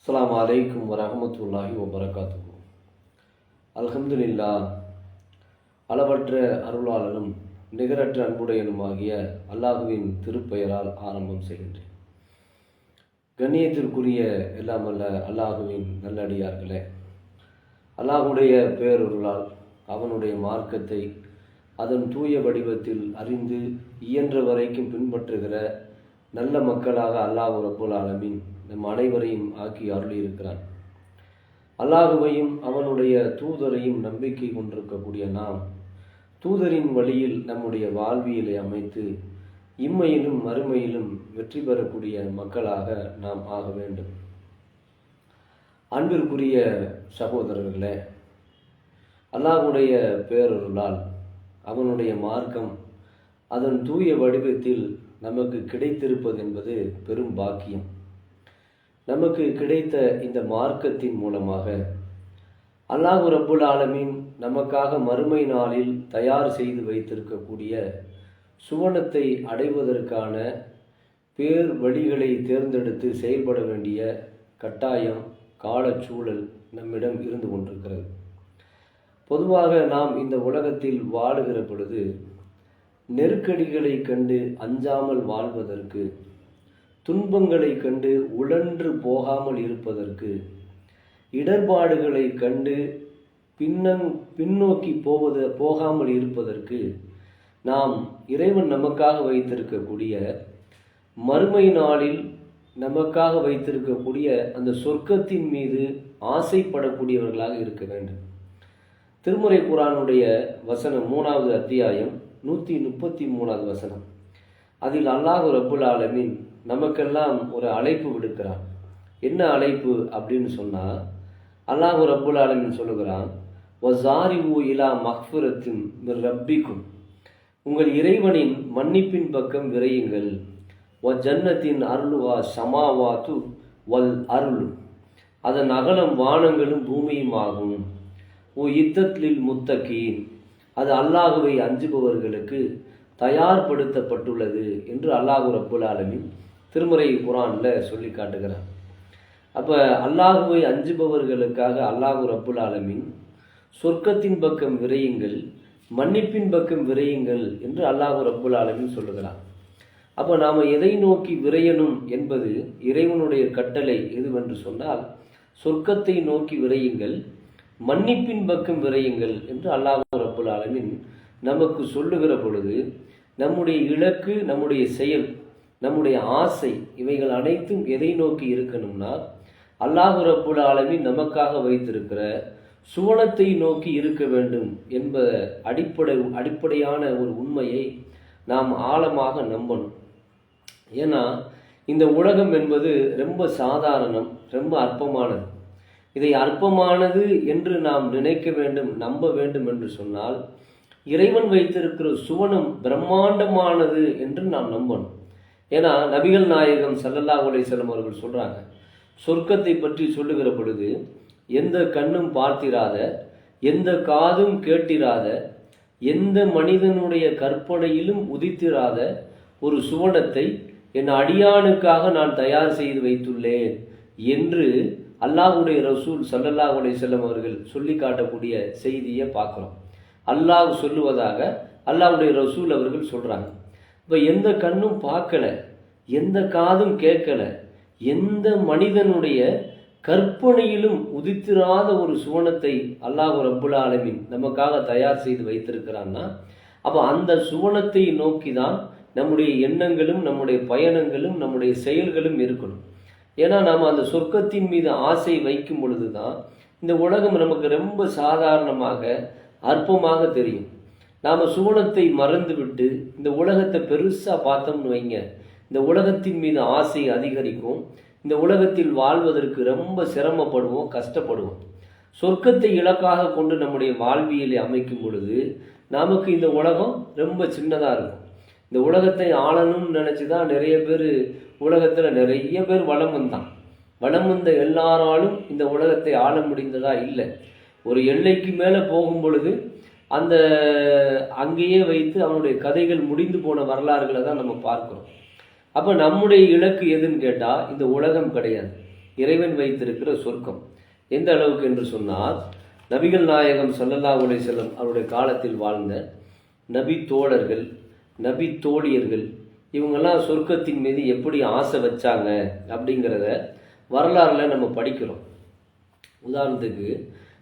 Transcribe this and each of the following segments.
அஸ்ஸலாமு அலைக்கும் வரஹ்மத்துல்லாஹி வபரகாத்துஹு. அல்ஹம்துலில்லாஹ். அளவற்ற அருளாளனும் நிகரற்ற அன்புடையனுமாகிய அல்லாஹுவின் திருப்பெயரால் ஆரம்பம் செய்கின்றேன். கண்ணியத்திற்குரிய எல்லாம் அல்ல அல்லாஹுவின் நல்லடியார்களே, அல்லாஹுடைய பேரருளால் அவனுடைய மார்க்கத்தை அதன் தூய வடிவத்தில் அறிந்து இயன்ற வரைக்கும் பின்பற்றுகிற நல்ல மக்களாக அல்லாஹ் ரப்புல் ஆலமீன் நம் அனைவரையும் ஆக்கி அருளியிருக்கிறான். அல்லாஹுவையும் அவனுடைய தூதரையும் நம்பிக்கை கொண்டிருக்கக்கூடிய நாம் தூதரின் வழியில் நம்முடைய வாழ்வியலை அமைத்து இம்மையிலும் மறுமையிலும் வெற்றி பெறக்கூடிய மக்களாக நாம் ஆக வேண்டும். அன்பிற்குரிய சகோதரர்களே, அல்லாஹுடைய பேரருளால் அவனுடைய மார்க்கம் அதன் தூய வடிவத்தில் நமக்கு கிடைத்திருப்பது என்பது பெரும் பாக்கியம். நமக்கு கிடைத்த இந்த மார்க்கத்தின் மூலமாக அல்லாஹ் ரப்புல் ஆலமீன் நமக்காக மறுமை நாளில் தயார் செய்து வைத்திருக்கக்கூடிய சுவனத்தை அடைவதற்கான பேர் வழிகளை தேர்ந்தெடுத்து செயல்பட வேண்டிய கட்டாயம் காலச்சூழல் நம்மிடம் இருந்து கொண்டிருக்கிறது. பொதுவாக நாம் இந்த உலகத்தில் வாழுகிற பொழுது நெருக்கடிகளை கண்டு அஞ்சாமல் வாழ்வதற்கு, துன்பங்களை கண்டு உழன்று போகாமல் இருப்பதற்கு, இடர்பாடுகளை கண்டு பின்னோக்கி போகாமல் இருப்பதற்கு நாம் இறைவன் நமக்காக வைத்திருக்கக்கூடிய மறுமை நாளில் நமக்காக வைத்திருக்கக்கூடிய அந்த சொர்க்கத்தின் மீது ஆசைப்படக்கூடியவர்களாக இருக்க வேண்டும். திருமுறை குர்ஆனுடைய வசனம் 3வது அத்தியாயம் 133வது வசனம். அதில் அல்லாஹ் ரப்புல் ஆலமீன் நமக்கெல்லாம் ஒரு அழைப்பு விடுக்கிறான். என்ன அழைப்பு அப்படின்னு சொன்னால், அல்லாஹ் ரப்புல் ஆலமீன் சொல்லுகிறான், வஸாரிஉ இலா மக்ஃபிரத்தின் மிர் ரப்பிக்கும், உங்கள் இறைவனின் மன்னிப்பின் பக்கம் விரையுங்கள். வ ஜன்னத்தின் அருளுவா சமாவாத்து வல் அருள், அதன் அகலம் வானங்களும் பூமியும் ஆகும். ஓ இத்தத்லில் முத்தகீன், அது அல்லாஹுவை அஞ்சுபவர்களுக்கு தயார்படுத்தப்பட்டுள்ளது என்று அல்லாஹ் ரப்புல் ஆலமீன் திருமுறை குர்ஆனில் சொல்லி காட்டுகிறார். அப்போ அல்லாஹுவை அஞ்சுபவர்களுக்காக அல்லாஹ் ரப்புல் ஆலமீன் சொர்க்கத்தின் பக்கம் விரையுங்கள், மன்னிப்பின் பக்கம் விரையுங்கள் என்று அல்லாஹ் ரப்புல் ஆலமீன் சொல்லுகிறார். அப்போ நாம் எதை நோக்கி விரையணும் என்பது இறைவனுடைய கட்டளை எதுவென்று சொன்னால், சொர்க்கத்தை நோக்கி விரையுங்கள், மன்னிப்பின் பக்கம் விரையுங்கள் என்று அல்லாஹ் ரப்புல் ஆலமீன் நமக்கு சொல்லுகிற பொழுது நம்முடைய இலக்கு, நம்முடைய செயல், நம்முடைய ஆசை இவைகள் அனைத்தும் எதை நோக்கி இருக்கணும்னா அல்லாஹ் ரப்புல் ஆலமீன் நமக்காக வைத்திருக்கிற சுவனத்தை நோக்கி இருக்க வேண்டும் என்ப அடிப்படையான ஒரு உண்மையை நாம் ஆழமாக நம்பணும். ஏன்னா இந்த உலகம் என்பது ரொம்ப சாதாரணம், ரொம்ப அற்பமானது. இதை அற்பமானது என்று நாம் நினைக்க வேண்டும், நம்ப வேண்டும் என்று சொன்னால் இறைவன் வைத்திருக்கிற சுவனம் பிரம்மாண்டமானது என்று நாம் நம்பணும். ஏன்னா நபிகள் நாயகம் ஸல்லல்லாஹு அலைஹி வஸல்லம் அவர்கள் சொல்கிறாங்க, சொர்க்கத்தை பற்றி சொல்லுகிற பொழுது, எந்த கண்ணும் பார்த்திராத, எந்த காதும் கேட்டிராத, எந்த மனிதனுடைய கற்பனையிலும் உதித்திராத ஒரு சுவனத்தை என் அடியானுக்காக நான் தயார் செய்து வைத்துள்ளேன் என்று அல்லாஹுடைய ரசூல் ஸல்லல்லாஹு அலைஹி வஸல்லம் அவர்கள் சொல்லி காட்டக்கூடிய செய்தியை பார்க்குறோம். அல்லாஹ் சொல்லுவதாக அல்லாஹுடைய ரசூல் அவர்கள் சொல்கிறாங்க. இப்போ எந்த கண்ணும் பார்க்கல, எந்த காதும் கேட்கல, எந்த மனிதனுடைய கற்பனையிலும் உதித்திராத ஒரு சுவனத்தை அல்லாஹ் ரப்புல் ஆலமீன் நமக்காக தயார் செய்து வைத்திருக்கிறான்னா, அப்போ அந்த சுவனத்தை நோக்கி தான் நம்முடைய எண்ணங்களும், நம்முடைய பயணங்களும், நம்முடைய செயல்களும் இருக்கணும். ஏன்னா நாம் அந்த சொர்க்கத்தின் மீது ஆசை வைக்கும் பொழுது தான் இந்த உலகம் நமக்கு ரொம்ப சாதாரணமாக அற்பமாக தெரியும். நாம் சுவனத்தை மறந்துவிட்டு இந்த உலகத்தை பெருசாக பார்த்தோம்னு வைங்க, இந்த உலகத்தின் மீது ஆசை அதிகரிக்கும். இந்த உலகத்தில் வாழ்வதற்கு ரொம்ப சிரமப்படுவோம், கஷ்டப்படுவோம். சொர்க்கத்தை இலக்காக கொண்டு நம்முடைய வாழ்வியலை அமைக்கும் பொழுது நமக்கு இந்த உலகம் ரொம்ப சின்னதாக இருக்கும். இந்த உலகத்தை ஆளணும்னு நினச்சி தான் நிறைய பேர் உலகத்தில் நிறைய பேர் வலம் வந்த எல்லாராலும் இந்த உலகத்தை ஆள முடிந்ததா இல்லை. ஒரு எல்லைக்கு மேலே போகும் பொழுது அந்த அங்கேயே வைத்து அவனுடைய கதைகள் முடிந்து போன வரலாறுகளை தான் நம்ம பார்க்குறோம். அப்போ நம்முடைய இலக்கு எதுன்னு கேட்டால் இந்த உலகம் கிடையாது. இறைவன் வைத்திருக்கிற சொர்க்கம். எந்த அளவுக்கு என்று சொன்னால், நபிகள் நாயகம் ஸல்லல்லாஹு அலைஹி வஸல்லம் அவருடைய காலத்தில் வாழ்ந்த நபி தோழர்கள், நபி தோழியர்கள், இவங்கெல்லாம் சொர்க்கத்தின் மீது எப்படி ஆசை வச்சாங்க அப்படிங்கிறத வரலாறுல நம்ம படிக்கிறோம். உதாரணத்துக்கு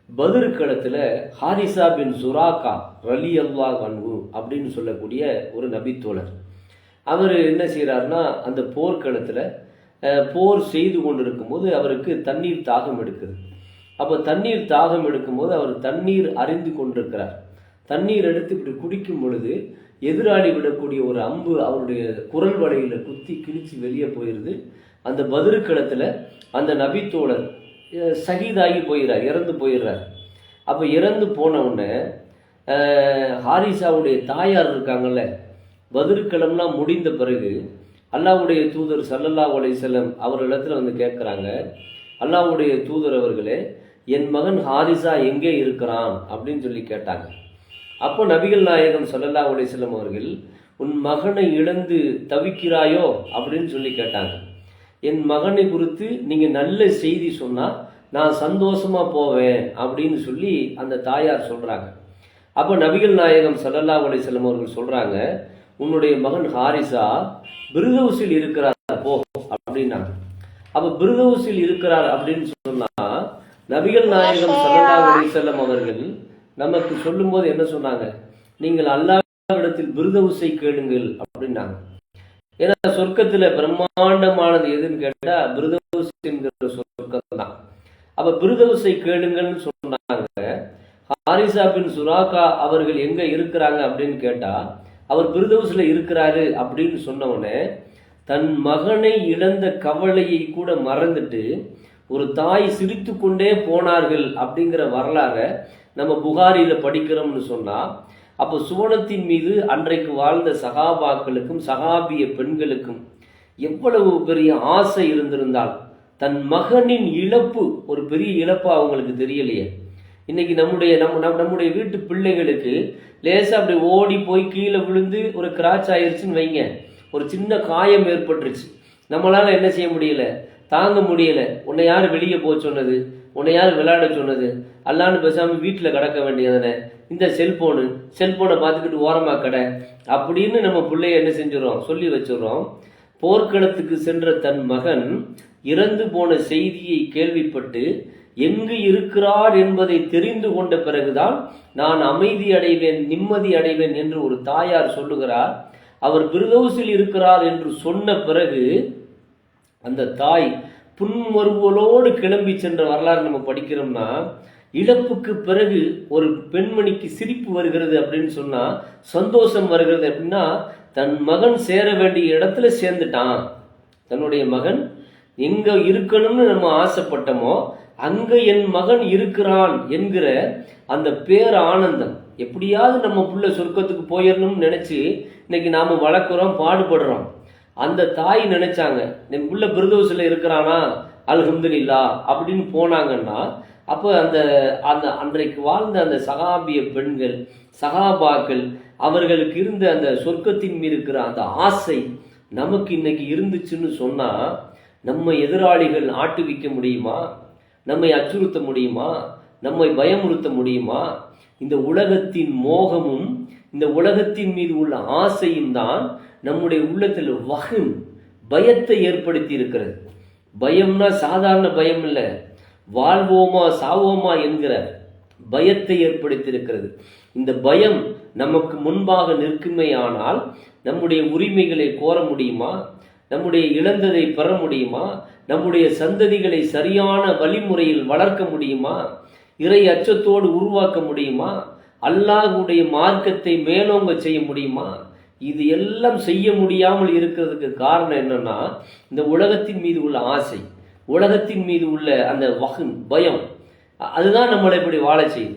பத்ர் களத்தில் ஹாரிசா பின் சுராக்கா ரலியல்லாஹு அன்ஹு அப்படின்னு சொல்லக்கூடிய ஒரு நபித்தோழர், அவர் என்ன செய்கிறாருன்னா, அந்த போர்க்களத்தில் போர் செய்து கொண்டு இருக்கும்போது அவருக்கு தண்ணீர் தாகம் எடுக்குது. அப்போ தண்ணீர் தாகம் எடுக்கும்போது அவர் தண்ணீர் அறிந்து கொண்டிருக்கிறார். தண்ணீர் எடுத்து இப்படி குடிக்கும் பொழுது எதிராளி விடக்கூடிய ஒரு அம்பு அவருடைய குரல் வலையில் குத்தி கிழிச்சு வெளியே போயிடுது. அந்த பத்ர் களத்தில் அந்த நபித்தோழர் ஷஹீதாகி போயிடுறார், இறந்து போயிடுறார். அப்போ இறந்து போன உடனே ஹாரிசாவுடைய தாயார் இருக்காங்கல்ல, பத்ர் களம்லாம் முடிந்த பிறகு அல்லாஹ்வுடைய தூதர் ஸல்லல்லாஹு அலைஹி வஸல்லம் அவர்களிடத்தில் வந்து கேட்குறாங்க, அல்லாஹ்வுடைய தூதர் அவர்களே, என் மகன் ஹாரிசா எங்கே இருக்கிறான் அப்படின்னு சொல்லி கேட்டாங்க. அப்போ நபிகள் நாயகம் ஸல்லல்லாஹு அலைஹி வஸல்லம் அவர்கள், உன் மகனை இழந்து தவிக்கிறாயோ அப்படின்னு சொல்லி கேட்டாங்க. என் மகனை குறித்து நீங்கள் நல்ல செய்தி சொன்னால் நான் சந்தோஷமாக போவேன் அப்படின்னு சொல்லி அந்த தாயார் சொல்கிறாங்க. அப்போ நபிகள் நாயகம் ஸல்லல்லாஹு அலைஹி வஸல்லம் அவர்கள் சொல்கிறாங்க, உன்னுடைய மகன் ஹாரிசா பிர்தௌஸில் இருக்கிறார் போ அப்படின்னாங்க. அப்போ பிர்தௌஸில் இருக்கிறார் அப்படின்னு சொன்னால் நபிகள் நாயகம் ஸல்லல்லாஹு அலைஹி வஸல்லம் அவர்கள் நமக்கு சொல்லும்போது என்ன சொன்னாங்க, நீங்கள் அல்லாஹ்விடத்தில் பிர்தௌஸை கேளுங்கள் அப்படின்னாங்க. ஏன்னா சொர்க்கத்தில் பிரம்மாண்டமானது எதுன்னு கேட்டால் பிர்தௌஸ் என்கிற சொர்க்கம் தான். அப்போ பிர்தௌஸை கேளுங்கள்னு சொன்னாங்க. ஹாரிசா பின் சுராக்கா அவர்கள் எங்கே இருக்கிறாங்க அப்படின்னு கேட்டால் அவர் பிர்தௌஸில் இருக்கிறாரு அப்படின்னு சொன்னவுடனே தன் மகனை இழந்த கவலையை கூட மறந்துட்டு ஒரு தாய் சிரித்து கொண்டே போனார்கள் அப்படிங்கிற வரலாறை நம்ம புகாரியில் படிக்கிறோம்னு சொன்னால், அப்போ சுவனத்தின் மீது அன்றைக்கு வாழ்ந்த சகாபாக்களுக்கும் சகாபிய பெண்களுக்கும் எவ்வளவு பெரிய ஆசை இருந்திருந்தால், தன் மகனின் இழப்பு ஒரு பெரிய இழப்பு அவங்களுக்கு தெரியலையே. இன்னைக்கு நம்முடைய வீட்டு பிள்ளைகளுக்கு லேசாக அப்படி ஓடி போய் கீழே விழுந்து ஒரு கிராச் ஆயிடுச்சுன்னு வைங்க, ஒரு சின்ன காயம் ஏற்பட்டுருச்சு, நம்மளால் என்ன செய்ய முடியல, தாங்க முடியலை. உன்னை யார் வெளியே போக சொன்னது, உன்னை யார் விளையாட சொன்னது, அல்லான்னு பேசாமல் வீட்டில் கிடக்க வேண்டியதானே, இந்த செல்ஃபோனை பார்த்துக்கிட்டு ஓரமாக கடை அப்படின்னு நம்ம பிள்ளைய என்ன செஞ்சிடறோம், சொல்லி வச்சிடறோம். போர்க்களத்துக்கு சென்ற தன் மகன் இறந்து போன செய்தியை கேள்விப்பட்டு எங்கு இருக்கிறார் என்பதை தெரிந்து கொண்ட பிறகுதான் நான் அமைதி அடைவேன், நிம்மதி அடைவேன் என்று ஒரு தாயார் சொல்லுகிறார். அவர் பிர்தௌஸில் இருக்கிறார் என்று சொன்ன பிறகு அந்த தாய் புன்மருவலோடு கிளம்பி சென்ற வரலாறு நம்ம படிக்கிறோம்னா, இழப்புக்கு பிறகு ஒரு பெண்மணிக்கு சிரிப்பு வருகிறது அப்படின்னு சொன்னா, சந்தோஷம் வருகிறது அப்படின்னா, தன் மகன் சேர வேண்டிய இடத்துல சேர்ந்துட்டான். தன்னுடைய மகன் எங்க இருக்கணும்னு நம்ம ஆசைப்பட்டோமோ அங்க என் மகன் இருக்கிறான் என்கிற அந்த பேர் ஆனந்தம். எப்படியாவது நம்ம புள்ள சொர்க்கத்துக்கு போயிடணும்னு நினைச்சு இன்னைக்கு நாம வளர்க்குறோம், பாடுபடுறோம். அந்த தாய் நினைச்சாங்க, என் புள்ள பிர்தௌஸில் இருக்கிறானா அல்ஹம்துலில்லாஹ் அப்படின்னு போனாங்கன்னா, அப்போ அந்த அந்த அன்றைக்கு வாழ்ந்த அந்த சகாபிய பெண்கள் சகாபாக்கள் அவர்களுக்கு இருந்த அந்த சொர்க்கத்தின் மீது இருக்கிற அந்த ஆசை நமக்கு இன்னைக்கு இருந்துச்சுன்னு சொன்னா, நம்ம எதிராளிகள் ஆட்டுவிக்க முடியுமா, நம்மை அச்சுறுத்த முடியுமா, நம்மை பயமுறுத்த முடியுமா? இந்த உலகத்தின் மோகமும் இந்த உலகத்தின் மீது உள்ள ஆசையும் தான் நம்முடைய உள்ளத்தில் பயத்தை ஏற்படுத்தி இருக்கிறது. பயம்னா சாதாரண பயம் இல்லை, வாழ்வோமா சாவோமா என்கிற பயத்தை ஏற்படுத்தி இருக்கிறது. இந்த பயம் நமக்கு முன்பாக நிற்குமேயானால் நம்முடைய உரிமைகளை கோர முடியுமா, நம்முடைய இழந்ததை பெற முடியுமா, நம்முடைய சந்ததிகளை சரியான வழிமுறையில் வளர்க்க முடியுமா, இறை அச்சத்தோடு உருவாக்க முடியுமா, அல்லாஹ்வுடைய மார்க்கத்தை மேலோங்க செய்ய முடியுமா? இது எல்லாம் செய்ய முடியாமல் இருக்கிறதுக்கு காரணம் என்னன்னா, இந்த உலகத்தின் மீது உள்ள ஆசை, உலகத்தின் மீது உள்ள அந்த பயம், அதுதான் நம்மளை இப்படி வாழ செய்யுது.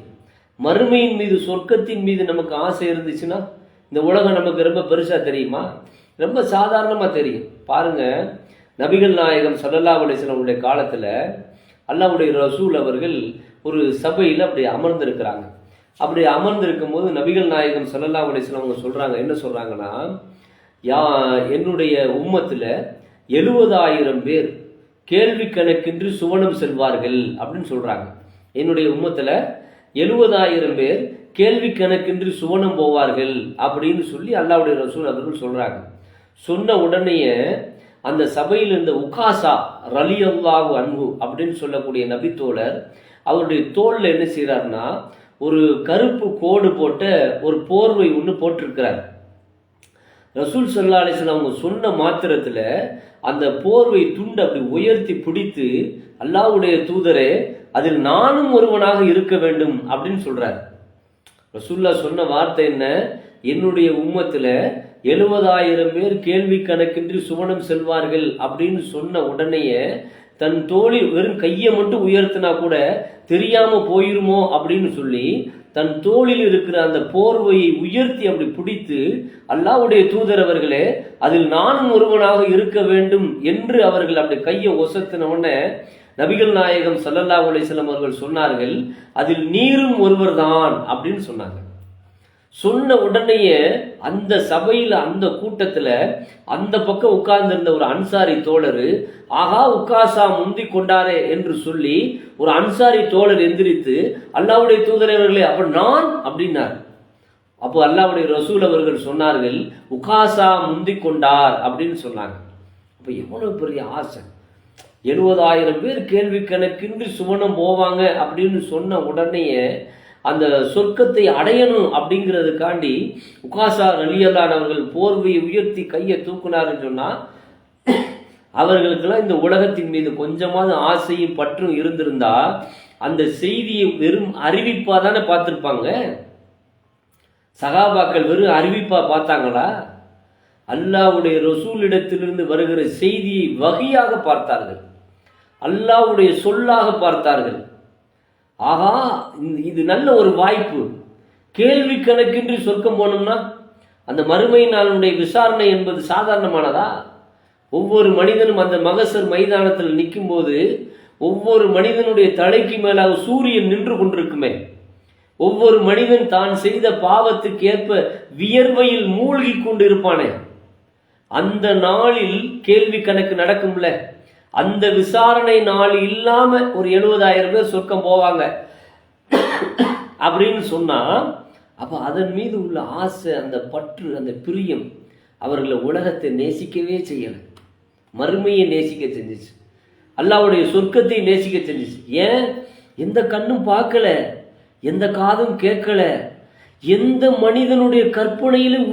மறுமையின் மீது சொர்க்கத்தின் மீது நமக்கு ஆசை இருந்துச்சுன்னா இந்த உலகம் நமக்கு ரொம்ப பெருசா தெரியுமா? ரொம்ப சாதாரணமா தெரியும். பாருங்க, நபிகள் நாயகம் ஸல்லல்லாஹு அலைஹி வஸல்லம் காலத்துல அல்லாஹ்வுடைய ரசூல் அவர்கள் ஒரு சபையில் அப்படி அமர்ந்திருக்கிறாங்க. அப்படி அமர்ந்திருக்கும் போது நபிகள் நாயகம் ஸல்லல்லாஹு அலைஹி வஸல்லம் அவங்க சொல்றாங்க, என்ன சொல்றாங்கன்னா, என்னுடைய உம்மத்துல 70,000 பேர் கேள்வி கணக்கின்றி சுவனம் செல்வார்கள் அப்படின்னு சொல்றாங்க. என்னுடைய உம்மத்துல 70,000 பேர் கேள்வி கணக்கின்றி சுவனம் போவார்கள் அப்படின்னு சொல்லி அல்லாஹ்வுடைய ரசூல் அவர்கள் சொல்றாங்க. சொன்ன உடனேயே அந்த சபையில் இருந்த உகாசா ரலியல்லாஹு அன்ஹு அப்படின்னு சொல்லக்கூடிய நபித்தோழர் அவருடைய தோல்ல என்ன செய்யறாருன்னா ஒரு கருப்பு கோடு போட்ட ஒரு போர்வை ஒன்று போட்டிருக்கிறார். ரசூல் ஸல்லல்லாஹு அலைஹி வஸல்லம் அவங்க சொன்ன மாத்திரத்துல அந்த போர்வை துண்டு அப்படி உயர்த்தி பிடித்து, அல்லாஹ்வுடைய தூதரே, அதில் நானும் ஒருவனாக இருக்க வேண்டும் அப்படின்னு சொல்றார். ரசூல்லா சொன்ன வார்த்தை என்ன? என்னுடைய உம்மத்துல 70,000 பேர் கேள்வி கணக்கின்றி சுவனம் செல்வார்கள் அப்படின்னு சொன்ன உடனேயே தன் தோளில் வெறும் கையை மட்டும் உயர்த்தினா கூட தெரியாம போயிருமோ அப்படின்னு சொல்லி தன் தோளில் இருக்கிற அந்த போர்வையை உயர்த்தி அப்படி பிடித்து, அல்லாஹ்வுடைய தூதர் அவர்களே, அதில் நானும் ஒருவனாக இருக்க வேண்டும் என்று அவர்கள் அப்படி கையை ஒசத்தின உடனே நபிகள் நாயகம் ஸல்லல்லாஹு அலைஹி வஸல்லம் அவர்கள் சொன்னார்கள், அதில் நீரும் ஒருவர் தான் அப்படின்னு சொன்னாங்க. சொன்ன உடனேயே அந்த சபையில அந்த கூட்டத்துல அந்த பக்கம் உட்கார்ந்திருந்த ஒரு அன்சாரி தோழர், ஆகா உக்காசா முந்தி கொண்டாரே என்று சொல்லி ஒரு அன்சாரி தோழர் எந்திரித்து, அல்லாஹ்வுடைய தூதரவர்களே, அப்ப நான் அப்படின்னார். அப்போ அல்லாஹ்வுடைய ரசூல் அவர்கள் சொன்னார்கள், உகாசா முந்தி கொண்டார் அப்படின்னு சொன்னாங்க. அப்ப எவ்வளவு பெரிய ஆசை! 70,000 பேர் கேள்வி கணக்கின்றி சுவனம் போவாங்க அப்படின்னு சொன்ன உடனேயே அந்த சொர்க்கத்தை அடையணும் அப்படிங்கிறதுக்காண்டி உகாசா ரலியல்லாஹு அவர்கள் போர்வையை உயர்த்தி கையை தூக்குனாருன்னு சொன்னா அவர்களுக்கெல்லாம் இந்த உலகத்தின் மீது கொஞ்சமாவது ஆசையும் பற்றும் இருந்திருந்தா அந்த செய்தியை வெறும் அறிவிப்பா தானே பார்த்திருப்பாங்க. சகாபாக்கள் வெறும் அறிவிப்பா பார்த்தாங்களா? அல்லாஹ்வுடைய ரசூலிடத்திலிருந்து வருகிற செய்தியை வகையாக பார்த்தார்கள், அல்லாஹ்வுடைய சொல்லாக பார்த்தார்கள். ஆகா, இது நல்ல ஒரு வாய்ப்பு. கேள்வி கணக்கின்றி சொர்க்கம் போனோம்னா அந்த மறுமை நாளுடைய விசாரணை என்பது சாதாரணமானதா? ஒவ்வொரு மனிதனும் அந்த மகசர் மைதானத்தில் நிற்கும் போது ஒவ்வொரு மனிதனுடைய தலைக்கு மேலாக சூரியன் நின்று கொண்டிருக்குமே. ஒவ்வொரு மனிதன் தான் செய்த பாவத்துக்கு ஏற்ப வியர்வையில் மூழ்கி கொண்டு இருப்பானே. அந்த நாளில் கேள்வி கணக்கு நடக்கும்ல. அந்த விசாரணை நாள் இல்லாம ஒரு 70,000 பேர் சொர்க்கம் போவாங்க அப்படின்னு சொன்னா, அப்ப அதன் மீது உள்ள ஆசை, அந்த பற்று, அந்த பிரியம் அவர்களை உலகத்தை நேசிக்கவே செய்யல, மறுமையை நேசிக்க செஞ்சிச்சு, அல்லாஹ்வுடைய சொர்க்கத்தை நேசிக்க செஞ்சிச்சு. ஏன்? எந்த கண்ணும் பார்க்கல, எந்த காதும் கேட்கல, எந்த மனிதனுடைய கற்பனையிலும்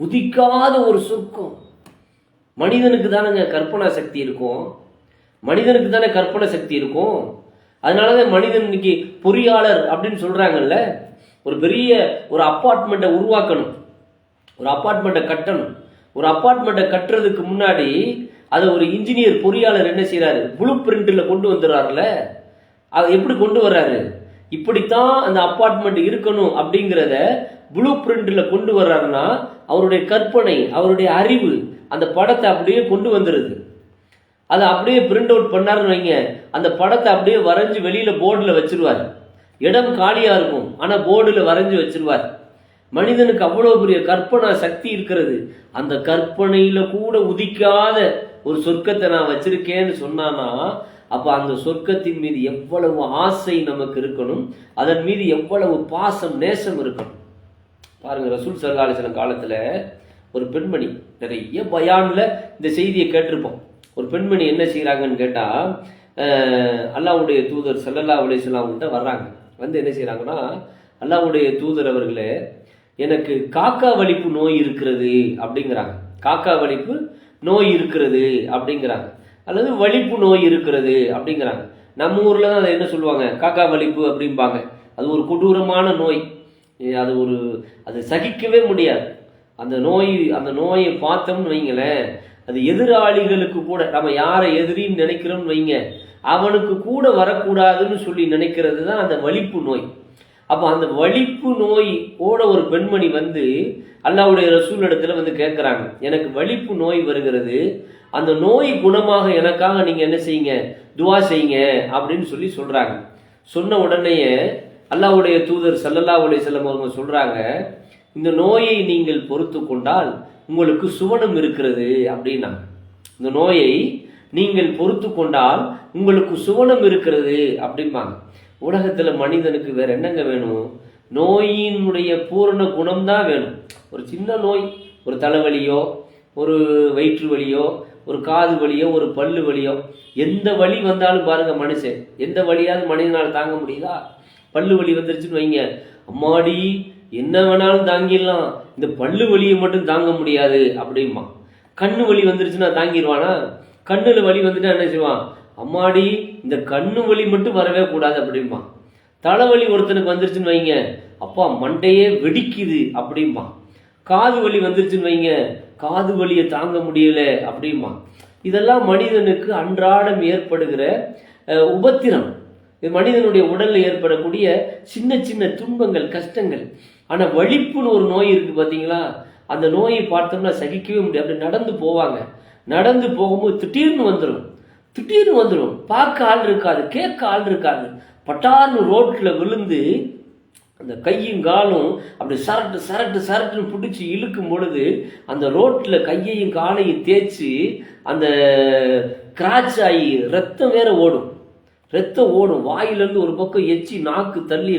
உதிக்காத ஒரு சொர்க்கம். மனிதனுக்கு தானேங்க கற்பனா சக்தி இருக்கும், மனிதனுக்கு தானே கற்பனை சக்தி இருக்கும். அதனாலதான் மனிதன் இன்னைக்கு பொறியாளர் அப்படின்னு சொல்றாங்கல்ல. ஒரு பெரிய ஒரு அப்பார்ட்மெண்ட்டை உருவாக்கணும், ஒரு அப்பார்ட்மெண்ட்டை கட்டணும். ஒரு அப்பார்ட்மெண்ட்டை கட்டுறதுக்கு முன்னாடி அதை ஒரு இன்ஜினியர் பொறியாளர் என்ன செய்யறாரு? ப்ளூ பிரிண்ட்ல கொண்டு வந்துடுறாருல. அதை எப்படி கொண்டு வர்றாரு? இப்படித்தான் அந்த அப்பார்ட்மெண்ட் இருக்கணும் அப்படிங்கிறத ப்ளூ பிரிண்ட்ல கொண்டு வர்றாருன்னா அவருடைய கற்பனை, அவருடைய அறிவு அந்த படத்தை அப்படியே கொண்டு வந்துருது. அதை அப்படியே பிரிண்ட் அவுட் பண்ணாருன்னு வைங்க, அந்த படத்தை அப்படியே வரைஞ்சி வெளியில போர்டில் வச்சிருவார். இடம் காலியா இருக்கும், ஆனா போர்டில் வரைஞ்சி வச்சிருவார். மனிதனுக்கு அவ்வளவு பெரிய கற்பனை சக்தி இருக்கிறது. அந்த கற்பனையில கூட உதிக்காத ஒரு சொர்க்கத்தை நான் வச்சிருக்கேன்னு சொன்னானா, அப்ப அந்த சொர்க்கத்தின் மீது எவ்வளவு ஆசை நமக்கு இருக்கணும், அதன் மீது எவ்வளவு பாசம் நேசம் இருக்கணும். பாருங்க, ரசூல் ஸல்லல்லாஹு அலைஹி வஸல்லம் காலத்துல ஒரு பெண்மணி, நிறைய பயான்ல இந்த செய்தியை கேட்டிருப்போம். ஒரு பெண்மணி என்ன செய்யறாங்கன்னு கேட்டா, அல்லாஹ்வுடைய தூதர் ஸல்லல்லாஹு அலைஹி வஸல்லம் அவங்கள்ட்ட வர்றாங்க. வந்து என்ன செய்யறாங்கன்னா, அல்லாஹ்வுடைய தூதர் அவர்களே, எனக்கு காக்கா வலிப்பு நோய் இருக்கிறது அப்படிங்கிறாங்க. காக்கா வலிப்பு நோய் இருக்கிறது அப்படிங்கிறாங்க, அல்லது வலிப்பு நோய் இருக்கிறது அப்படிங்கிறாங்க. நம்ம ஊர்ல தான் அதை என்ன சொல்லுவாங்க? காக்கா வலிப்பு அப்படிம்பாங்க. அது ஒரு கொடூரமான நோய், அது சகிக்கவே முடியாது. அந்த நோயை பார்த்தோம்னு வைங்களேன், அது எதிராளிகளுக்கு கூட, நம்ம யாரை எதிரின்னு நினைக்கிறோம்னு வைங்க, அவனுக்கு கூட வரக்கூடாதுன்னு சொல்லி நினைக்கிறது தான் அந்த வலிப்பு நோய். அப்போ அந்த வலிப்பு நோய் ஓட ஒரு பெண்மணி வந்து அல்லாஹ்வுடைய ரசூல் இடத்துல வந்து கேட்குறாங்க, எனக்கு வலிப்பு நோய் வருகிறது, அந்த நோய் குணமாக எனக்காக நீங்க என்ன செய்யுங்க, துவா செய்யுங்க அப்படின்னு சொல்லி சொல்றாங்க. சொன்ன உடனேயே அல்லாஹ்வுடைய தூதர் ஸல்லல்லாஹு அலைஹி வஸல்லம் அவங்க சொல்றாங்க, இந்த நோயை நீங்கள் பொறுத்து கொண்டால் உங்களுக்கு சுவனம் இருக்கிறது அப்படின்னாங்க. இந்த நோயை நீங்கள் பொறுத்து கொண்டால் உங்களுக்கு சுவனம் இருக்கிறது அப்படிம்பாங்க. உலகத்துல மனிதனுக்கு வேற என்னங்க வேணும்? நோயினுடைய பூரண குணம்தான் வேணும். ஒரு சின்ன நோய், ஒரு தலைவலியோ, ஒரு வயிற்று வலியோ, ஒரு காது வலியோ, ஒரு பல்லு வலியோ, எந்த வலி வந்தாலும் பாருங்க, மனுஷன் எந்த வலியாவது மனிதனால் தாங்க முடியுதா? பல்லு வலி வந்துருச்சுன்னு வைங்க, அம்மாடி என்ன வேணாலும் தாங்கிடலாம், இந்த பல்லு வலியை மட்டும் தாங்க முடியாது அப்படிமா. கண்ணு வலி வந்துருச்சுன்னா தாங்கிடுவானா? கண்ணுல வலி வந்துட்டா என்ன செய்வான்? அம்மாடி இந்த கண்ணு வலி மட்டும் வரவே கூடாது அப்படிமா. தலைவலி ஒருத்தனுக்கு வந்துருச்சுன்னு வைங்க, அப்பா மண்டையே வெடிக்குது அப்படிமா. காது வலி வந்துருச்சுன்னு வைங்க, காது வலியை தாங்க முடியல அப்படிமா. இதெல்லாம் மனிதனுக்கு அன்றாடம் ஏற்படுகிற உபத்திரம். இது மனிதனுடைய உடலில் ஏற்படக்கூடிய சின்ன சின்ன துன்பங்கள், கஷ்டங்கள். ஆனால் வலிப்புன்னு ஒரு நோய் இருக்கு பார்த்தீங்களா? அந்த நோயை பார்த்தோம்னா சகிக்கவே முடியாது. அப்படி நடந்து போவாங்க, நடந்து போகும்போது திடீர்னு வந்துடும். பார்க்க ஆள் இருக்காது, கேட்க ஆள் இருக்காது. பட்டார்னு ரோட்டில் விழுந்து அந்த கையும் காலும் அப்படி சரட்டுன்னு பிடிச்சி இழுக்கும் பொழுது அந்த ரோட்டில் கையையும் காலையும் தேய்ச்சி அந்த கிராச் ஆகி ரத்தம் வேற ஓடும். வாயிலிருந்து ஒரு பக்கம் எச்சி, நாக்கு தள்ளி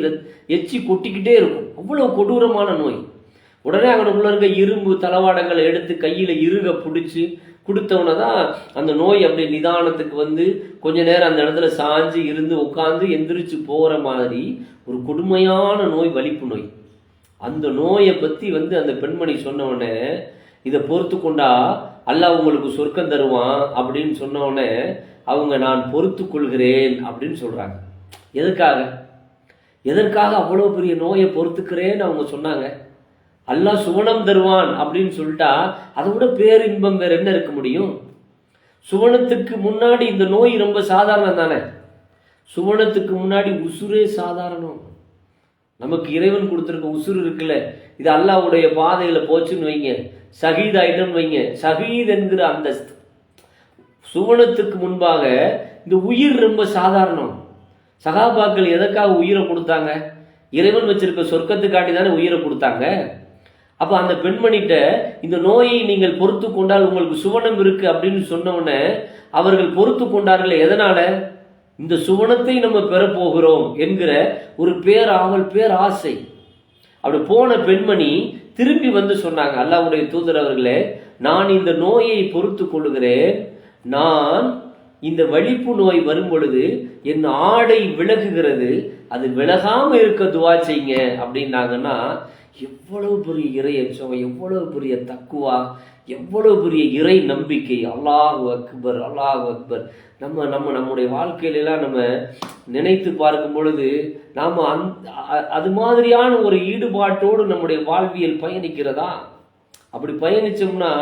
எச்சி கொட்டிக்கிட்டே இருக்கும். அவ்வளோ கொடூரமான நோய். உடனே அவனுக்குள்ள இருக்க இரும்பு தளவாடங்களை எடுத்து கையில் இறுக பிடிச்சி கொடுத்தவன தான் அந்த நோய் அப்படி நிதானத்துக்கு வந்து கொஞ்ச நேரம் அந்த இடத்துல சாஞ்சு இருந்து உட்காந்து எந்திரிச்சு போகிற மாதிரி ஒரு கொடுமையான நோய், வலிப்பு நோய். அந்த நோயை பற்றி அந்த பெண்மணி சொன்னவொடனே, இதை பொறுத்து கொண்டா அல்லாஹ் உங்களுக்கு சொர்க்கம் தருவான் அப்படின்னு சொன்னவொடனே அவங்க நான் பொறுத்து கொள்கிறேன் அப்படின்னு சொல்கிறாங்க. எதற்காக அவ்வளோ பெரிய நோயை பொறுத்துக்கிறேன்னு அவங்க சொன்னாங்க? அல்லாஹ் சுவனம் தருவான் அப்படின்னு சொல்லிட்டா அதை விட பேரின்பம் வேற என்ன இருக்க முடியும்? சுவனத்துக்கு முன்னாடி இந்த நோய் ரொம்ப சாதாரணம் தானே. சுவனத்துக்கு முன்னாடி உசுரே சாதாரணம். நமக்கு இறைவன் கொடுத்துருக்க உசுறு இருக்குல்ல, இது அல்லாஹ்வுடைய பாதையில போச்சுன்னு வைங்க, ஷஹீத் ஆயிட்டோம்னு வைங்க, ஷஹீத் என்கிற அந்தஸ்து. சுவனத்துக்கு முன்பாக இந்த உயிர் ரொம்ப சாதாரணம். சகாபாக்கள் எதற்காக உயிரை கொடுத்தாங்க? இறைவன் வச்சிருக்க சொர்க்கத்துக்காண்டி தானே உயிரை கொடுத்தாங்க. அப்போ அந்த பெண்மணிகிட்ட இந்த நோயை நீங்கள் பொறுத்து கொண்டால் உங்களுக்கு சுவனம் இருக்கு அப்படின்னு சொன்னோடனே அவர்கள் பொறுத்து கொண்டார்கள். எதனால? இந்த சுவனத்தை நம்ம பெறப்போகிறோம் என்கிற ஒரு பேராவல், பேராசை. அப்படி போன பெண்மணி திரும்பி வந்து சொன்னாங்க, அல்லாஹ்வுடைய தூதர் அவர்களே, நான் இந்த நோயை பொறுத்து கொள்கிறேன். நான் இந்த வலிப்பு நோய் வரும் பொழுது என் ஆடை விலகுகிறது, அது விலகாம இருக்க துவா செய்யுங்க அப்படின்னாங்கன்னா, எவ்வளவு பெரிய இறை அச்சம், எவ்வளவு பெரிய தக்குவா, எவ்வளவு பெரிய இறை நம்பிக்கை. அல்லாஹ் அக்பர், அல்லாஹ் அக்பர். நம்முடைய வாழ்க்கையிலாம் நம்ம நினைத்து பார்க்கும் பொழுது நாம் அது மாதிரியான ஒரு ஈடுபாட்டோடு நம்முடைய வாழ்வியல் பயணிக்கிறதா? அப்படி பயணிச்சோம்னா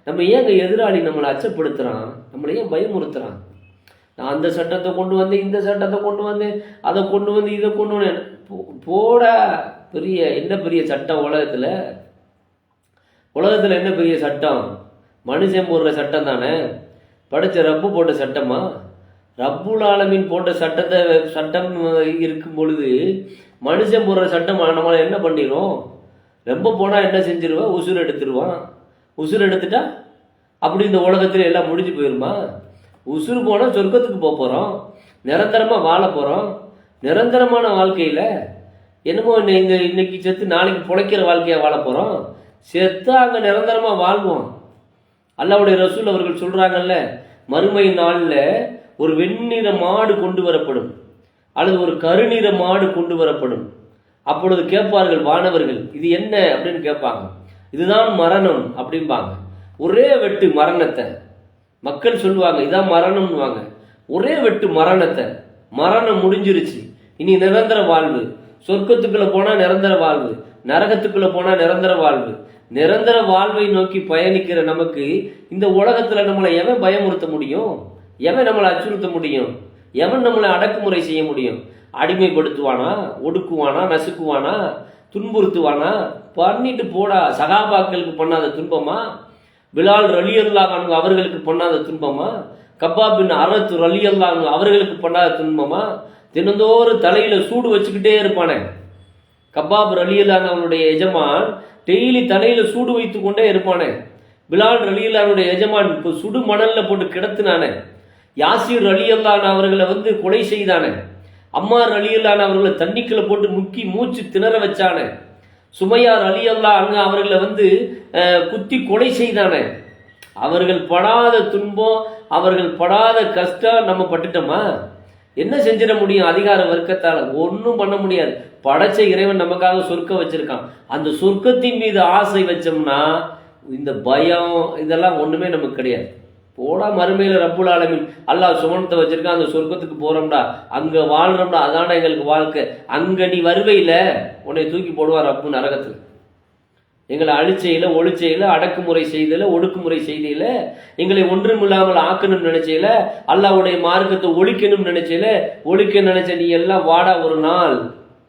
நம்ம ஏங்க எதிராளி நம்மளை அச்சப்படுத்துறான், நம்மளை ஏன் பயமுறுத்துறான்? நான் அந்த சட்டத்தை கொண்டு வந்தேன், இந்த சட்டத்தை கொண்டு வந்தேன், அதை கொண்டு வந்து, இதை கொண்டு வந்தேன். போட என்ன பெரிய சட்டம் உலகத்தில் என்ன பெரிய சட்டம்? மனுஷன் போடுற சட்டம் தானே. படித்த ரப்பு போட்ட சட்டமா? ரப்புல் ஆலமீன் போட்ட சட்டம் இருக்கும் பொழுது மனுஷன் போடுற சட்டம் நம்மளை என்ன பண்ணிடும்? ரொம்ப போனால் என்ன செஞ்சிருவான்? உசுறு எடுத்துருவான். உசுறு எடுத்துட்டா அப்படி இந்த உலகத்தில் எல்லாம் முடிஞ்சு போயிருமா? உசுறு போனால் சொர்க்கத்துக்கு போக போகிறோம், நிரந்தரமாக வாழ போகிறோம். நிரந்தரமான வாழ்க்கையில் என்னமோ இன்னைக்கு செத்து நாளைக்கு பிழைக்கிற வாழ்க்கையாக வாழ போகிறோம். செத்தா அங்கே நிரந்தரமாக வாழ்வோம். அல்லாஹ்வுடைய ரசூல் அவர்கள் சொல்கிறாங்கல்ல, மறுமை நாளில் ஒரு வெண்ணிற மாடு கொண்டு வரப்படும் அல்லது ஒரு கருநிற மாடு கொண்டு வரப்படும். அப்பொழுது கேட்பார்கள் வானவர்கள், இது என்ன அப்படின்னு கேட்பாங்க. இதுதான் மரணம் அப்படிம்பாங்க. ஒரே வெட்டு மரணத்தை மக்கள் சொல்லுவாங்க, இதான் மரணம்னுவாங்க. ஒரே வெட்டு மரணத்தை, மரணம் முடிஞ்சிருச்சு, இனி நிரந்தர வாழ்வு. சொர்க்கத்துக்குள்ள போனால் நிரந்தர வாழ்வு, நரகத்துக்குள்ள போனால் நிரந்தர வாழ்வு. நிரந்தர வாழ்வை நோக்கி பயணிக்கிற நமக்கு இந்த உலகத்தில் நம்மளை எவன் பயமுறுத்த முடியும்? எவன் நம்மளை அச்சுறுத்த முடியும்? எவன் நம்மளை அடக்குமுறை செய்ய முடியும்? அடிமைப்படுத்துவானா, ஒடுக்குவானா, நசுக்குவானா, துன்புறுத்துவானா? பண்ணிட்டு போடா. சகாபாக்களுக்கு பண்ணாத துன்பமா? பிலால் ரலியல்லாஹு அன்ஹு அவர்களுக்கு பண்ணாத துன்பமா? கப்பாப் பின் அரத் ரலியல்லாஹு அன்ஹு அவர்களுக்கு பண்ணாத துன்பமா? தினந்தோறும் தலையில சூடு வச்சுக்கிட்டே இருப்பானே கப்பாப் ரலியல்லாஹு அவனுடைய எஜமான், டெய்லி தலையில சூடு வைத்து கொண்டே இருப்பானே. பிலால் ரலியல்லானுடைய எஜமான் இப்போ சுடு மணல்ல போட்டு கிடத்தினானே, யாசிர் ரலியல்லான் அவர்களை கொலை செய்தானே, அம்மார் ரலியல்லான் அவர்களை தண்ணிக்குள்ள போட்டு முக்கி மூச்சு திணற வச்சானே, சுமையா ரலியல்லான் அங்க அவர்களை குத்தி கொலை செய்தானே, அவர்கள் படாத துன்பம், அவர்கள் படாத கஷ்டம் நம்ம பட்டுட்டோமா? என்ன செஞ்சிட முடியும்? அதிகார வர்க்கத்தால் ஒன்றும் பண்ண முடியாது. படைச்ச இறைவன் நமக்காக சொர்க்கம் வச்சிருக்கான். அந்த சொர்க்கத்தின் மீது ஆசை வச்சோம்னா இந்த பயம் இதெல்லாம் ஒண்ணுமே நமக்கு கிடையாது. போடா, மறுமையில ரப்புல் ஆலமீன் அல்லாஹ் சுமணத்தை வச்சிருக்கான், அந்த சொர்க்கத்துக்கு போறோம்டா, அங்க வாழ்றோம்டா, அதான எங்களுக்கு வாழ்க்கை. அங்க நீ வருவையில உன்னை தூக்கி போடுவார் ரப்பு நரகத்துல. எங்களை அழிச்சையில, ஒழிச்சையில, அடக்குமுறை செய்தல, ஒடுக்குமுறை செய்தியில, எங்களை ஒன்றுமில்லாமல் ஆக்கணும்னு நினைச்சையில, அல்லாஹ்வுடைய மார்க்கத்தை ஒழிக்கணும்னு நினைச்சையில, ஒழிக்க நினைச்ச நீ எல்லாம் வாடா, ஒரு நாள்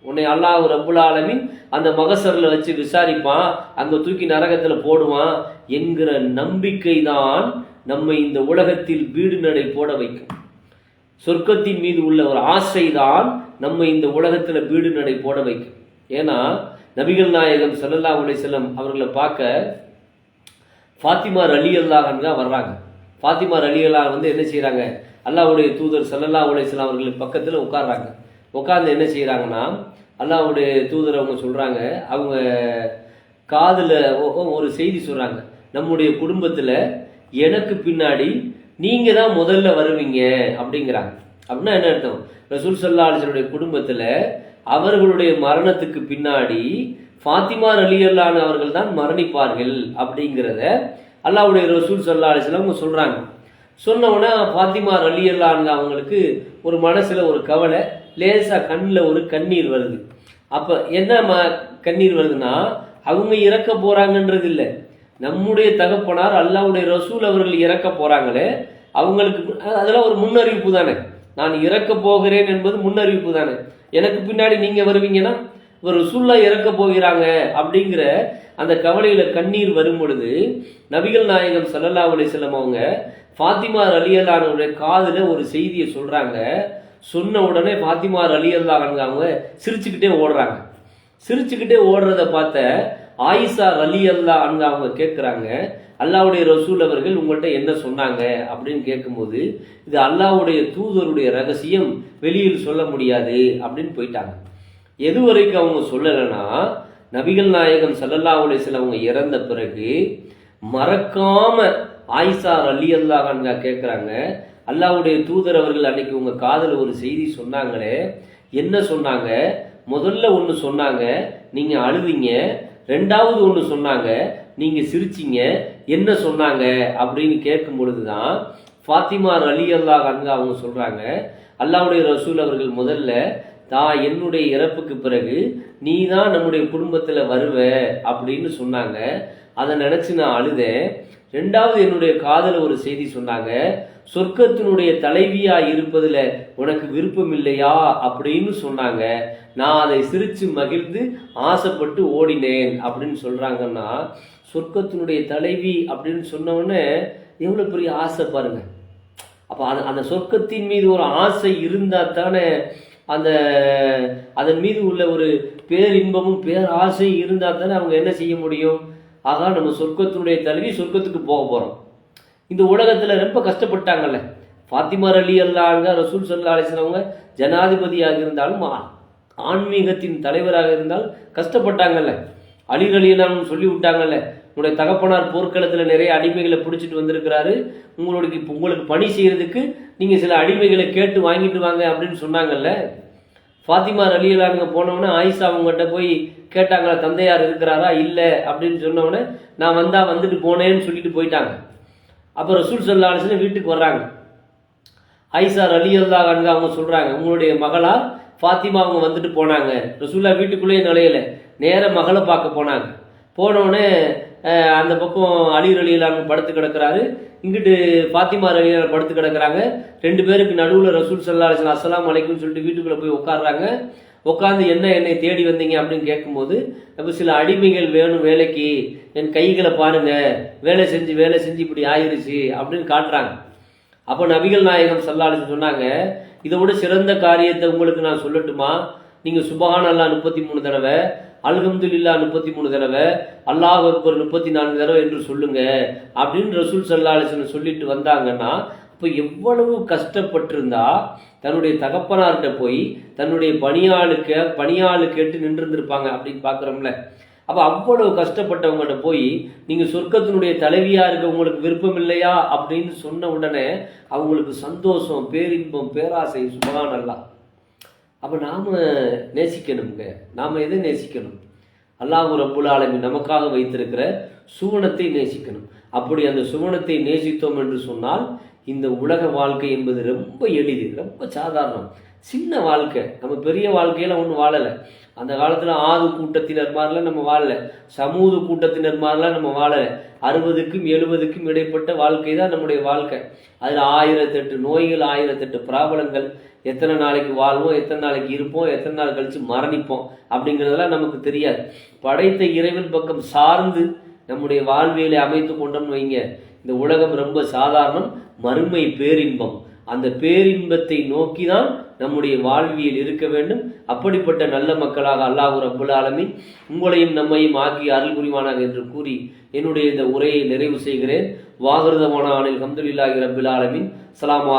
உன்னை அல்லாஹ் ரப்புல் ஆலமீன் அந்த மகசரில் வச்சு விசாரிப்பான், அங்க தூக்கி நரகத்துல போடுவான் என்கிற நம்பிக்கை தான் நம்மை இந்த உலகத்தில் வீடு நடை போட வைக்கும். சொர்க்கத்தின் மீது உள்ள ஒரு ஆசை தான் நம்மை இந்த உலகத்துல வீடு நடை போட வைக்கும். ஏன்னா நபிகள் நாயகம் ஸல்லல்லாஹு அலைஹி வஸல்லம் அவர்களை பார்க்க ஃபாத்திமா ரலியல்லாஹு அன்ஹா வர்றாங்க. ஃபாத்திமா ரலியல்லாஹு என்ன செய்கிறாங்க, அல்லாஹ்வுடைய தூதர் ஸல்லல்லாஹு அலைஹி வஸல்லம் அவர்கள் பக்கத்தில் உட்கார்றாங்க. உட்கார்ந்து என்ன செய்கிறாங்கன்னா, அல்லாஹ்வுடைய தூதர் அவங்க சொல்கிறாங்க, அவங்க காதில் ஒரு செய்தி சொல்கிறாங்க, நம்முடைய குடும்பத்தில் எனக்கு பின்னாடி நீங்கள் தான் முதல்ல வருவீங்க அப்படிங்கிறாங்க. அப்படின்னா என்ன அர்த்தம்? ரசூல் ஸல்லல்லாஹு அலைஹி வஸல்லம் குடும்பத்தில் அவர்களுடைய மரணத்துக்கு பின்னாடி ஃபாத்திமா ரலியல்லாஹு அவர்கள் தான் மரணிப்பார்கள் அப்படிங்கிறத அல்லாஹ்வுடைய ரசூல் ஸல்லல்லாஹு அலைஹி வஸல்லம் சொல்கிறாங்க. சொன்ன உடனே ஃபாத்திமா ரலியல்லாஹு அவங்களுக்கு ஒரு மனசில் ஒரு கவலை, லேசாக கண்ணில் ஒரு கண்ணீர் வருது. அப்போ என்ன கண்ணீர் வருதுன்னா, அவங்க இறக்க போகிறாங்கன்றது இல்லை, நம்முடைய தகப்பனார் அல்லாஹ்வுடைய ரசூல் அவர்கள் இறக்க போகிறாங்களே, அவங்களுக்கு அதெல்லாம் ஒரு முன்னறிவிப்பு தானே. நான் இறக்க போகிறேன் என்பது முன்னறிவிப்பு தானே. எனக்கு பின்னாடி நீங்கள் வருவீங்கன்னா ஒரு ரசூலுல்லாஹ் இறக்க போகிறாங்க அப்படிங்கிற அந்த கவலையில் கண்ணீர் வரும் பொழுது நபிகள் நாயகம் ஸல்லல்லாஹு அலைஹி வஸல்லம் அவங்க ஃபாத்திமா ரலியல்லாஹுடைய காதில் ஒரு செய்தியை சொல்கிறாங்க. சொன்ன உடனே ஃபாத்திமா ரலியல்லாஹு அவங்க சிரிச்சுக்கிட்டே ஓடுறாங்க. சிரிச்சுக்கிட்டே ஓடுறத பார்த்த ஆயிஷா ரலியல்லாஹு அவங்க கேட்குறாங்க, அல்லாஹ்வுடைய ரசூல் அவர்கள் உங்கள்கிட்ட என்ன சொன்னாங்க அப்படின்னு கேட்கும்போது, இது அல்லாஹ்வுடைய தூதருடைய ரகசியம், வெளியில் சொல்ல முடியாது அப்படின்னு போயிட்டாங்க. எது வரைக்கும் அவங்க சொல்லலைன்னா, நபிகள் நாயகம் ஸல்லல்லாஹு அலைஹி வஸல்லம் அவங்க இறந்த பிறகு மறக்காம ஆயிஷா ரலியல்லாஹு அன்ஹா கேட்குறாங்க, அல்லாஹ்வுடைய தூதர் அவர்கள் அன்னைக்கு உங்கள் காதில் ஒரு செய்தி சொன்னாங்களே, என்ன சொன்னாங்க? முதல்ல ஒன்று சொன்னாங்க, நீங்கள் அழுவீங்க. ரெண்டாவது ஒன்று சொன்னாங்க, நீங்கள் சிரிச்சிங்க. என்ன சொன்னாங்க அப்படின்னு கேட்கும் பொழுது தான் ஃபாத்திமா ரலியல்லாஹு அன்ஹா அவங்க சொல்கிறாங்க, அல்லாஹ்வுடைய ரசூல் அவர்கள் முதல்ல என்னுடைய இறப்புக்கு பிறகு நீ தான் நம்முடைய குடும்பத்தில் வருவ அப்படின்னு சொன்னாங்க. அதை நினச்சி நான் அழுதேன். ரெண்டாவது என்னுடைய காதல ஒரு செய்தி சொன்னாங்க, சொர்க்கத்தினுடைய தலைவியாக இருப்பதில் உனக்கு விருப்பம் இல்லையா அப்படின்னு சொன்னாங்க. நான் அதை சிரித்து மகிழ்ந்து ஆசைப்பட்டு ஓடினேன் அப்படின்னு சொல்கிறாங்கன்னா, சொர்க்கத்தினுடைய தலைவி அப்படின்னு சொன்னோடனே எவ்வளோ பெரிய ஆசை பாருங்க. அப்போ அந்த சொர்க்கத்தின் மீது ஒரு ஆசை இருந்தால் தானே அதன் மீது உள்ள ஒரு பேரின்பமும் பேராசை இருந்தால் தானே அவங்க என்ன செய்ய முடியும். ஆகா, நம்ம சொர்க்கத்தினுடைய தலைவி, சொர்க்கத்துக்கு போக போகிறோம். இந்த உலகத்தில் ரொம்ப கஷ்டப்பட்டாங்கல்ல, ஃபாத்திமா ரலியல்லாஹு ரசூல் ஸல்லல்லாஹு அலைஹி வஸல்லம் அவங்க ஜனாதிபதியாக இருந்தாலும் ஆன்மீகத்தின் தலைவராக இருந்தால் கஷ்டப்பட்டாங்கல்ல. அலி ரலியல்லாஹு சொல்லி விட்டாங்கல்ல, உங்களுடைய தகப்பனார் போர்க்களத்தில் நிறைய அடிமைகளை பிடிச்சிட்டு வந்திருக்கிறாரு, உங்களுக்கு பணி செய்கிறதுக்கு நீங்கள் சில அடிமைகளை கேட்டு வாங்கிட்டு வாங்க அப்படின்னு சொன்னாங்கல்ல. ஃபாத்திமா ரலியல்லாஹு போனவொடனே ஆயிஷா அவங்ககிட்ட போய் கேட்டாங்களா, தந்தையார் இருக்கிறாரா? இல்லை அப்படின்னு சொன்னவொடனே நான் வந்துட்டு போனேன்னு சொல்லிட்டு போயிட்டாங்க. அப்போ ரசூல் ஸல்லல்லாஹு அலைஹி வஸல்லம் வீட்டுக்கு வர்றாங்க. ஆயிஷா ரலியல்லாஹு அன்ஹா அவங்க சொல்கிறாங்க, உங்களுடைய மகளார் ஃபாத்திமா அவங்க வந்துட்டு போனாங்க. ரசூல்லா வீட்டுக்குள்ளேயே நுழையலை, நேர மகளை பார்க்க போனாங்க. போனோடனே அந்த பக்கம் அலி ரலியல்லாஹு படுத்து கிடக்கிறாரு, இங்கிட்டு ஃபாத்திமா ரலியல்லாஹு படுத்து கிடக்கிறாங்க. ரெண்டு பேருக்கு நடுவில் ரசூல் ஸல்லல்லாஹு அலைஹி வஸல்லம் அஸ்ஸலாமு அலைக்கும் சொல்லிட்டு வீட்டுக்குள்ளே போய் உட்காடுறாங்க. உட்காந்து என்னை தேடி வந்தீங்க அப்படின்னு கேட்கும்போது, அப்போ சில அடிமைகள் வேணும் வேலைக்கு, என் கைகளை பாருங்க, வேலை செஞ்சு இப்படி ஆயிடுச்சு அப்படின்னு காட்டுறாங்க. அப்போ நபிகள் நாயகம் ஸல்லல்லாஹு அலைஹி வஸல்லம் சொன்னாங்க, இதை விட சிறந்த காரியத்தை உங்களுக்கு நான் சொல்லட்டுமா? நீங்கள் சுப்ஹானல்லாஹ் 33 தடவை, அல்ஹம்துலில்லாஹ் 33 தடவை, அல்லாஹ் அக்பர் 34 தடவை என்று சொல்லுங்க அப்படின்னு ரசூல் ஸல்லல்லாஹு அலைஹி வஸல்லம் சொல்லிட்டு வந்தாங்கன்னா, இப்போ எவ்வளவு கஷ்டப்பட்டிருந்தா தன்னுடைய தகப்பனார்கிட்ட போய் தன்னுடைய பணியாளு கேட்டு நின்றுருந்துருப்பாங்க அப்படின்னு பார்க்குறோம்ல. அப்போ அவ்வளவு கஷ்டப்பட்டவங்கள்ட்ட போய் நீங்கள் சொர்க்கத்தினுடைய தலைவியாக இருக்க உங்களுக்கு விருப்பம் இல்லையா அப்படின்னு சொன்ன உடனே அவங்களுக்கு சந்தோஷம், பேரின்பம், பேராசை, சுபஹானல்லாஹ். அப்போ நாம் நேசிக்கணுங்க. நாம் எதை நேசிக்கணும்? அல்லாஹ் ரப்புல் ஆலமீன் நமக்காக வைத்திருக்கிற சுவனத்தை நேசிக்கணும். அப்படி அந்த சுவனத்தை நேசித்தோம் என்று சொன்னால் இந்த உலக வாழ்க்கை என்பது ரொம்ப எளிது, ரொம்ப சாதாரணம், சின்ன வாழ்க்கை. நம்ம பெரிய வாழ்க்கையில் ஒன்றும் வாழலை. அந்த காலத்தில் ஆது கூட்டத்தினர் மாதிரிலாம் நம்ம வாழலை, சமூக கூட்டத்தினர் மாதிரிலாம் நம்ம வாழலை. 60க்கும் 70க்கும் இடைப்பட்ட வாழ்க்கை தான் நம்முடைய வாழ்க்கை. அதில் 1008 நோய்கள், 1008 பிராபலங்கள். எத்தனை நாளைக்கு வாழ்வோம், எத்தனை நாளைக்கு இருப்போம், எத்தனை நாள் கழித்து மரணிப்போம் அப்படிங்கிறதெல்லாம் நமக்கு தெரியாது. படைத்த இறைவன் பக்கம் சார்ந்து நம்முடைய வாழ்வியலை அமைத்து கொண்டோம்னு வைங்க, இந்த உலகம் ரொம்ப சாதாரணம், மறுமை பேரின்பம். அந்த பேரின்பத்தை நோக்கி தான் நம்முடைய வாழ்வியல் இருக்க வேண்டும். அப்படிப்பட்ட நல்ல மக்களாக அல்லாஹ் ரப்புல் ஆலமீன் உங்களையும் நம்மையும் ஆக்கி அருள் புரிவானாக என்று கூறி என்னுடைய இந்த உரையை நிறைவு செய்கிறேன். வாஹிரு தஅவானா அனில் ஹம்துலில்லாஹி ரப்பில் ஆலமீன். ஸலாமு